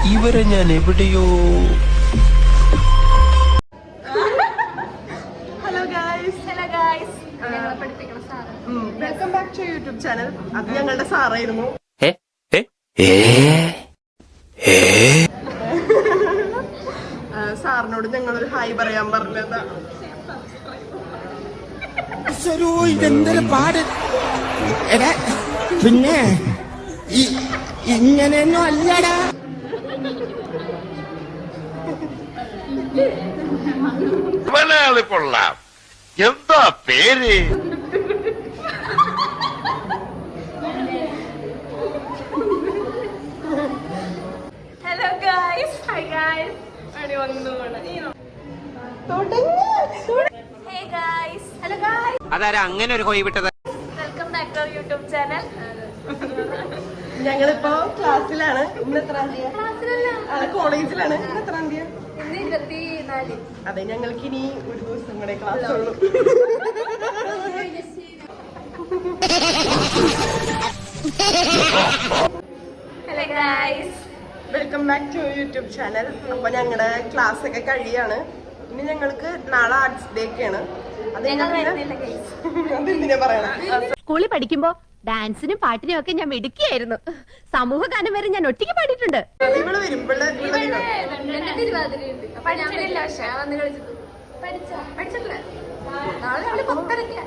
ഇവരെ ഞാൻ എവിടെയോ. Hello guys welcome back to YouTube channel. അത് ഞങ്ങളുടെ സാറായിരുന്നു. സാറിനോട് ഞങ്ങളൊരു ഹായ് പറയാൻ പറഞ്ഞതാ. ഇതെന്തൊരു പാട്. പിന്നെ ഇങ്ങനെയൊന്നും അല്ലടാ. കൊള്ളാം. എന്താ പേര്? Hello guys, hi guys. അടി വന്നുകൊണ്ട് ഹേ ഗായ്സ്, ഹലോ ഗായ്സ്. അതാരാ അങ്ങനെ ഒരു ഹോയ് വിട്ടത്? Welcome back to YouTube channel. ഞങ്ങളിപ്പോ ക്ലാസ്സിലാണ്. ഇന്ന് എത്രാം തീയതി? കോളേജിലാണ്. ഇന്ന് എത്രാം തീയതി? ഇന്ന് 24. അതെ, ഞങ്ങൾക്ക് ഇനി ഒരു ദിവസം കൂടെ ക്ലാസ് ഉള്ളൂ. Hello guys, welcome back to YouTube channel. അപ്പൊ ഞങ്ങളുടെ ക്ലാസ് ഒക്കെ കഴിയാണ്. ഇനി ഞങ്ങൾക്ക് നാളെ ആർട്സ് ഡേ ഒക്കെയാണ്. അതെന്തിനാ പറയണേ? സ്കൂളിൽ പഠിക്കുമ്പോ ഡാൻസിനും പാട്ടിനും ഒക്കെ ഞാൻ മിടുക്കിയായിരുന്നു. സമൂഹ ഗാനം വരെ ഞാൻ ഒറ്റയ്ക്ക് പാടിയിട്ടുണ്ട്. ഇവള് വരും. പഠിച്ചിട്ടില്ല, പക്ഷെ വന്ന് കളിച്ചിട്ട് പഠിച്ചിട്ടില്ല. നാളെ 10:30